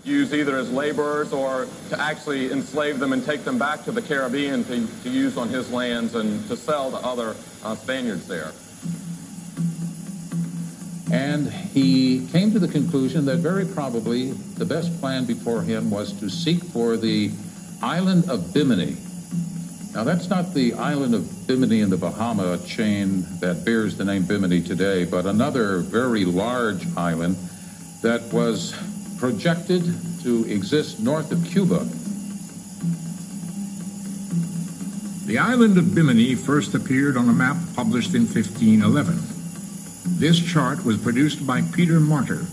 use either as laborers or to actually enslave them and take them back to the Caribbean to use on his lands and to sell to other Spaniards there. And he came to the conclusion that very probably the best plan before him was to seek for the island of Bimini. Now, that's not the island of Bimini in the Bahama chain that bears the name Bimini today, but another very large island that was projected to exist north of Cuba. The island of Bimini first appeared on a map published in 1511. This chart was produced by Peter Martyr,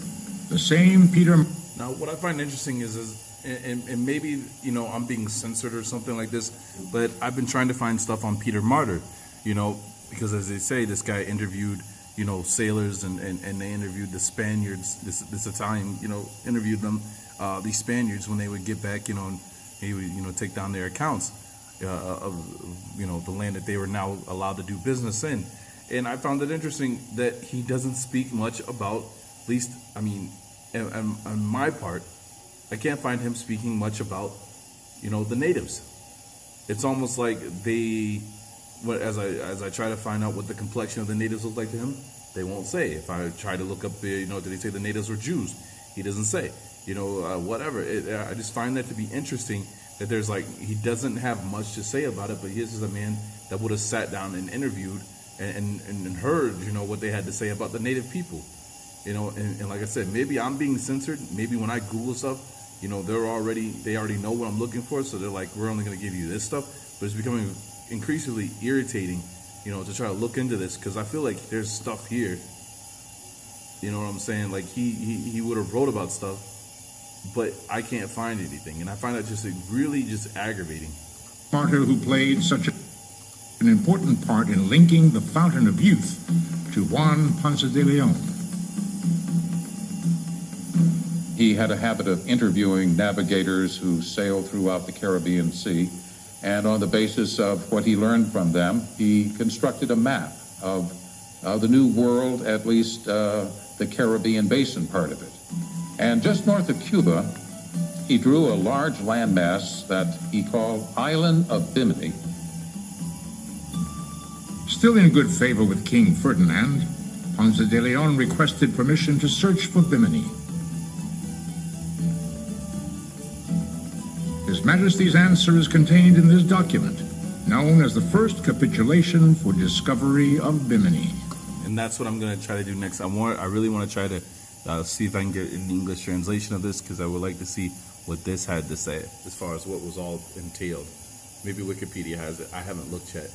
the same Peter. Now, what I find interesting is and maybe, you know, I'm being censored or something like this, but I've been trying to find stuff on Peter Martyr, you know, because as they say, this guy interviewed, you know, sailors and they interviewed the Spaniards, this Italian, you know, interviewed them, these Spaniards when they would get back, you know, and he would, you know, take down their accounts of, you know, the land that they were now allowed to do business in. And I found it interesting that he doesn't speak much about, at least, I mean, on my part, I can't find him speaking much about, you know, the natives. It's almost like they, as I try to find out what the complexion of the natives look like to him, they won't say. If I try to look up, you know, did he say the natives were Jews? He doesn't say. You know, whatever. I just find that to be interesting that there's like, he doesn't have much to say about it, but this is a man that would have sat down and interviewed and heard, you know, what they had to say about the native people. You know, and like I said, maybe I'm being censored. Maybe when I Google stuff, you know, they already know what I'm looking for, so they're like, we're only going to give you this stuff. But it's becoming increasingly irritating, you know, to try to look into this, because I feel like there's stuff here. You know what I'm saying? Like he would have wrote about stuff, but I can't find anything, and I find that just really just aggravating. Martyr, who played such an important part in linking the Fountain of Youth to Juan Ponce de Leon. He had a habit of interviewing navigators who sailed throughout the Caribbean Sea, and on the basis of what he learned from them, he constructed a map of the New World, at least the Caribbean basin part of it. And just north of Cuba, he drew a large landmass that he called Island of Bimini. Still in good favor with King Ferdinand, Ponce de Leon requested permission to search for Bimini. His Majesty's answer is contained in this document, known as the First Capitulation for Discovery of Bimini. And that's what I'm going to try to do next. I really want to try to see if I can get an English translation of this, because I would like to see what this had to say as far as what was all entailed. Maybe Wikipedia has it. I haven't looked yet.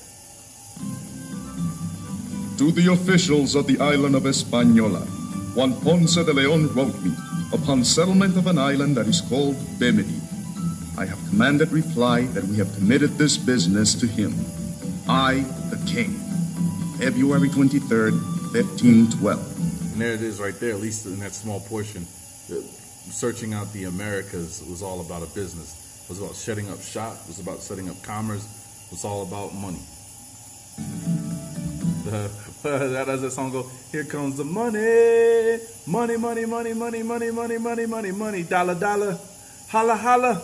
To the officials of the island of Hispaniola, Juan Ponce de Leon wrote me, upon settlement of an island that is called Bimini. I have commanded reply that we have committed this business to him, I, the king. February 23rd, 1512. And there it is right there, at least in that small portion. Searching out the Americas was all about a business. It was about setting up shop. It was about setting up commerce. It was all about money. How does that song go? Here comes the money. Money, money, money, money, money, money, money, money, money. Dollar, dollar. Holla, holla.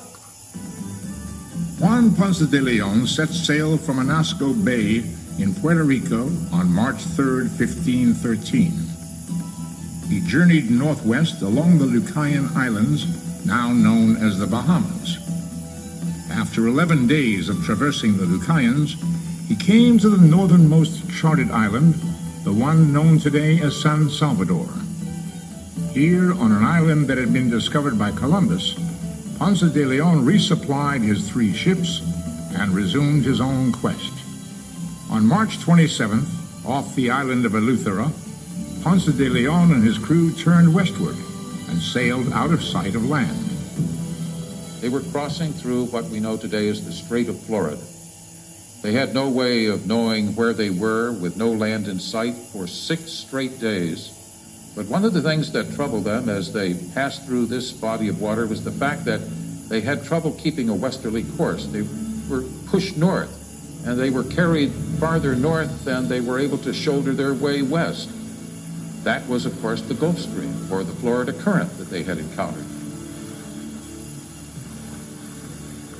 Juan Ponce de Leon set sail from Anasco Bay in Puerto Rico on March 3rd, 1513. He journeyed northwest along the Lucayan Islands, now known as the Bahamas. After 11 days of traversing the Lucayans, he came to the northernmost charted island, the one known today as San Salvador. Here, on an island that had been discovered by Columbus, Ponce de Leon resupplied his 3 ships and resumed his own quest. On March 27th, off the island of Eleuthera, Ponce de Leon and his crew turned westward and sailed out of sight of land. They were crossing through what we know today as the Strait of Florida. They had no way of knowing where they were, with no land in sight, for 6 straight days. But one of the things that troubled them as they passed through this body of water was the fact that they had trouble keeping a westerly course. They were pushed north, and they were carried farther north than they were able to shoulder their way west. That was, of course, the Gulf Stream, or the Florida current that they had encountered.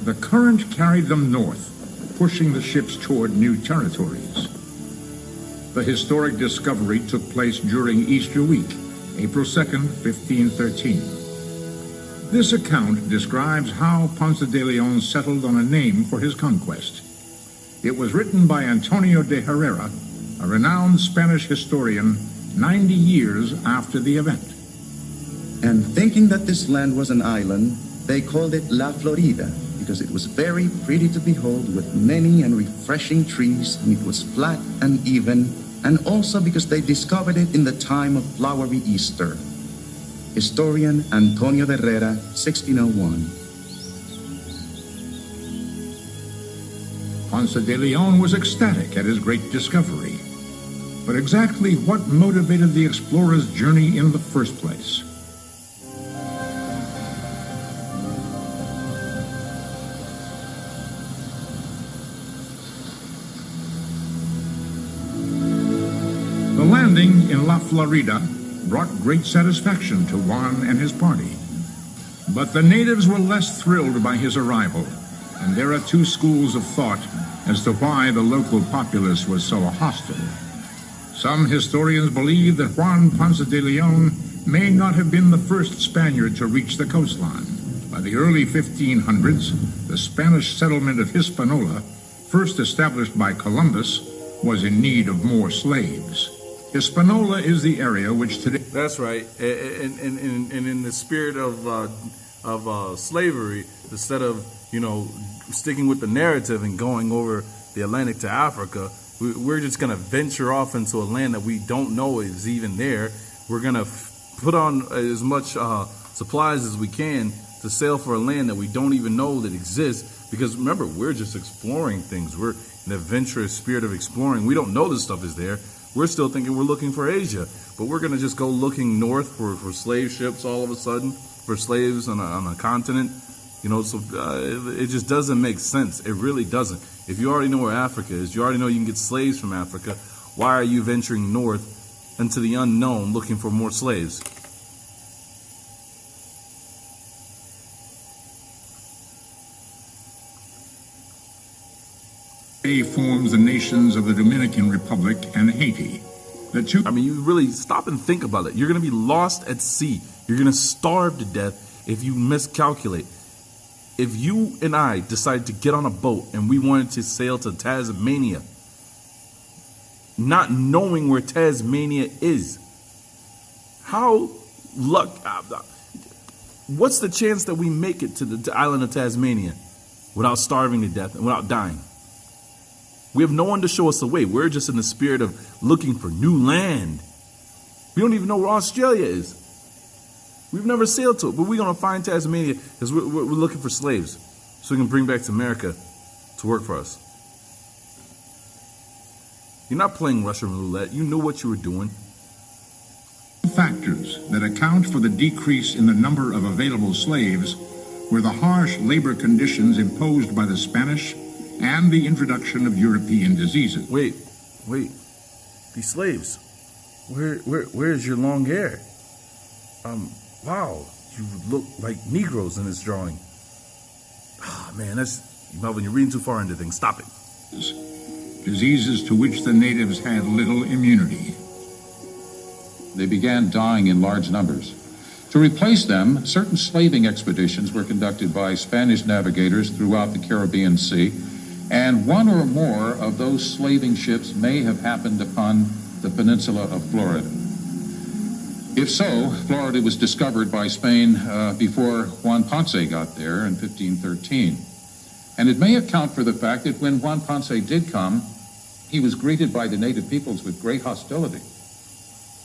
The current carried them north, pushing the ships toward new territories. The historic discovery took place during Easter week, April 2nd, 1513. This account describes how Ponce de Leon settled on a name for his conquest. It was written by Antonio de Herrera, a renowned Spanish historian, 90 years after the event. And thinking that this land was an island, they called it La Florida, because it was very pretty to behold with many and refreshing trees, and it was flat and even, and also because they discovered it in the time of flowery Easter. Historian Antonio de Herrera, 1601. Ponce de Leon was ecstatic at his great discovery. But exactly what motivated the explorer's journey in the first place? The landing in La Florida brought great satisfaction to Juan and his party. But the natives were less thrilled by his arrival, and there are two schools of thought as to why the local populace was so hostile. Some historians believe that Juan Ponce de Leon may not have been the first Spaniard to reach the coastline. By the early 1500s, the Spanish settlement of Hispaniola, first established by Columbus, was in need of more slaves. Hispaniola is the area which today... That's right. And in the spirit of slavery, instead of, sticking with the narrative and going over the Atlantic to Africa, we're just going to venture off into a land that we don't know is even there. We're going to put on as much supplies as we can to sail for a land that we don't even know that exists. Because remember, we're just exploring things. We're in an adventurous spirit of exploring. We don't know this stuff is there. We're still thinking we're looking for Asia. But we're going to just go looking north for slave ships all of a sudden, for slaves on a continent. So it just doesn't make sense. It really doesn't. If you already know where Africa is, you already know you can get slaves from Africa, why are you venturing north into the unknown looking for more slaves? forms the nations of the Dominican Republic and Haiti. The two... you really stop and think about it. You're going to be lost at sea. You're going to starve to death if you miscalculate. If you and I decided to get on a boat and we wanted to sail to Tasmania, not knowing where Tasmania is, what's the chance that we make it to the island of Tasmania without starving to death and without dying? We have no one to show us the way. We're just in the spirit of looking for new land. We don't even know where Australia is. We've never sailed to it, but we're going to find Tasmania because we're looking for slaves so we can bring back to America to work for us. You're not playing Russian roulette. You knew what you were doing. Factors that account for the decrease in the number of available slaves were the harsh labor conditions imposed by the Spanish and the introduction of European diseases. Wait. These slaves. Where's your long hair? Wow, you look like Negros in this drawing. Oh, man, Melvin, you're reading too far into things. Stop it. Diseases to which the natives had little immunity. They began dying in large numbers. To replace them, certain slaving expeditions were conducted by Spanish navigators throughout the Caribbean Sea, and one or more of those slaving ships may have happened upon the peninsula of Florida. If so, Florida was discovered by Spain before Juan Ponce got there in 1513. And it may account for the fact that when Juan Ponce did come, he was greeted by the native peoples with great hostility.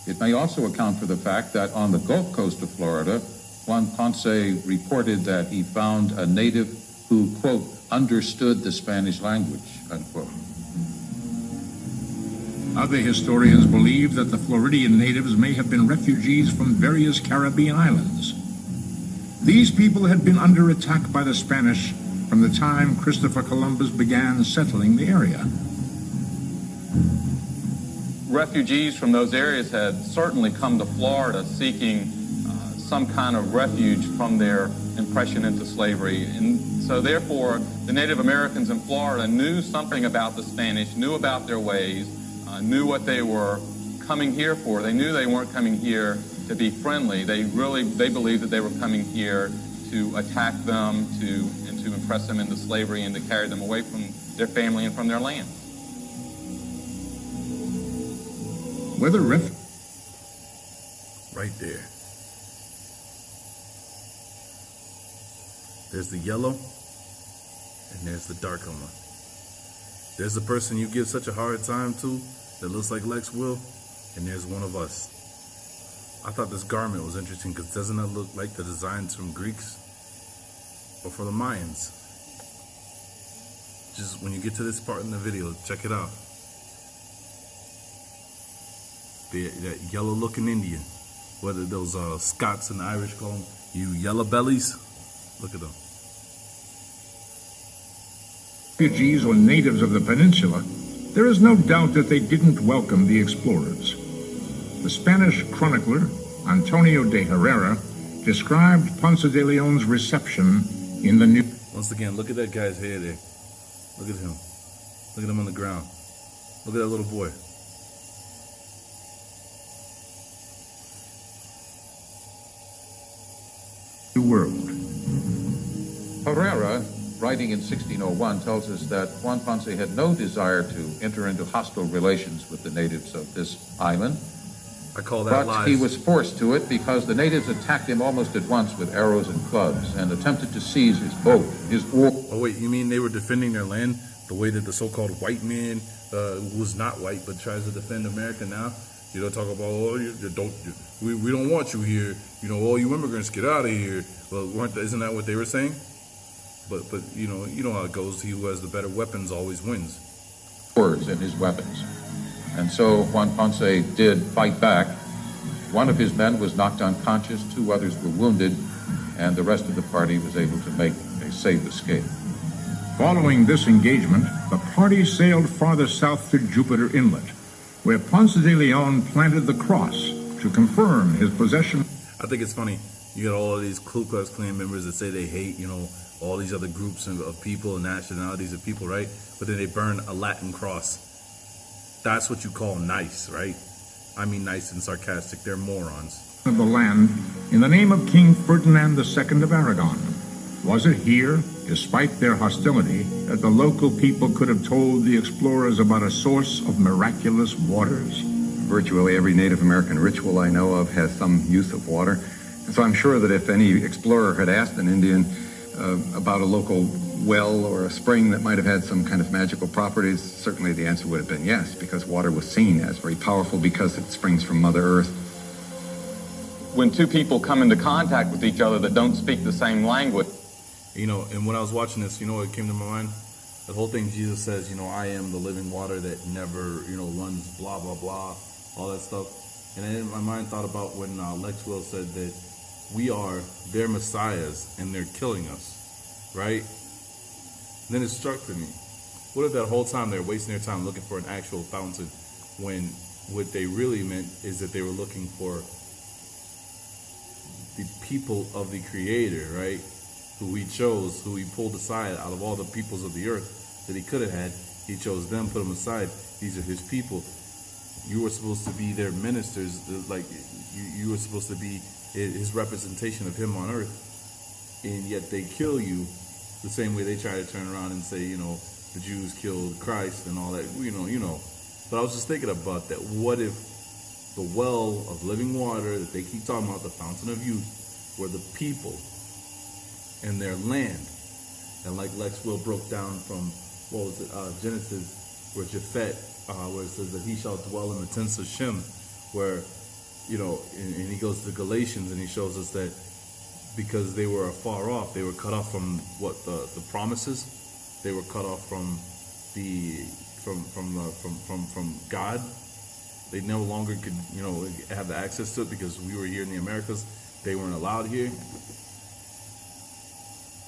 It may also account for the fact that on the Gulf Coast of Florida, Juan Ponce reported that he found a native who, quote, understood the Spanish language, unquote. Other historians believe that the Floridian natives may have been refugees from various Caribbean islands. These people had been under attack by the Spanish from the time Christopher Columbus began settling the area. Refugees from those areas had certainly come to Florida seeking some kind of refuge from their impression into slavery. And so therefore, the Native Americans in Florida knew something about the Spanish, knew about their ways, knew what they were coming here for. They knew they weren't coming here to be friendly. They believed that they were coming here to attack them, and to impress them into slavery and to carry them away from their family and from their land. Whether Right there. There's the yellow, and there's the darker one. There's the person you give such a hard time to that looks like Lex Will, and there's one of us. I thought this garment was interesting because doesn't that look like the designs from Greeks or from the Mayans? Just when you get to this part in the video, check it out. That yellow-looking Indian, whether those Scots and Irish call them, you yellow bellies. Look at them. refugees or natives of the peninsula, there is no doubt that they didn't welcome the explorers. The Spanish chronicler Antonio de Herrera described Ponce de Leon's reception in the New. Once again, look at that guy's hair there. Look at him. Look at him on the ground. Look at that little boy. New World. Herrera, writing in 1601, tells us that Juan Ponce had no desire to enter into hostile relations with the natives of this island. I call that But lies. he was forced to it because the natives attacked him almost at once with arrows and clubs and attempted to seize his boat, his oar. Oh wait, you mean they were defending their land the way that the so-called white man, who's not white but tries to defend America now? You don't talk about, oh, we don't want you here. You know, all you immigrants, get out of here. Well, isn't that what they were saying? But you know how it goes. He who has the better weapons always wins. Oars and his weapons. And so Juan Ponce did fight back. One of his men was knocked unconscious, 2 others were wounded, and the rest of the party was able to make a safe escape. Following this engagement, the party sailed farther south to Jupiter Inlet, where Ponce de Leon planted the cross to confirm his possession. I think it's funny. You got all of these Ku Klux Klan members that say they hate, all these other groups of people and nationalities of people, right? But then they burn a Latin cross. That's what you call nice, right? I mean nice and sarcastic. They're morons. Of the land in the name of King Ferdinand II of Aragon. Was it here, despite their hostility, that the local people could have told the explorers about a source of miraculous waters? Virtually every Native American ritual I know of has some use of water. And so I'm sure that if any explorer had asked an Indian about a local well or a spring that might have had some kind of magical properties, certainly the answer would have been yes, because water was seen as very powerful because it springs from Mother Earth. When 2 people come into contact with each other that don't speak the same language. And when I was watching this, what came to my mind? The whole thing Jesus says, I am the living water that never, runs, blah, blah, blah, all that stuff. And then my mind thought about when Lex Will said that we are their messiahs and they're killing us, right? And then it struck to me, what if that whole time they're wasting their time looking for an actual fountain when what they really meant is that they were looking for the people of the Creator, right? Who he chose, who he pulled aside out of all the peoples of the earth that he could have had. He chose them, put them aside. These are his people. You were supposed to be their ministers, like you were supposed to be his representation of him on earth. And yet they kill you the same way they try to turn around and say, the Jews killed Christ and all that, But I was just thinking about that. What if the well of living water that they keep talking about, the fountain of youth, were the people and their land? And like Lex Will broke down from, Genesis, where Japhet, where it says that he shall dwell in the tents of Shem, where, and he goes to Galatians and he shows us that because they were afar off, they were cut off from the promises, they were cut off from from God. They no longer could, have the access to it because we were here in the Americas. They weren't allowed here.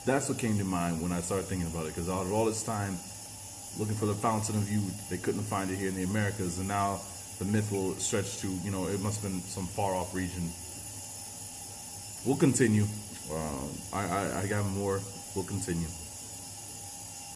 That's what came to mind when I started thinking about it, because out of all this time looking for the fountain of youth, they couldn't find it here in the Americas, and now the myth will stretch to, it must have been some far-off region We'll continue. I got more. We'll continue.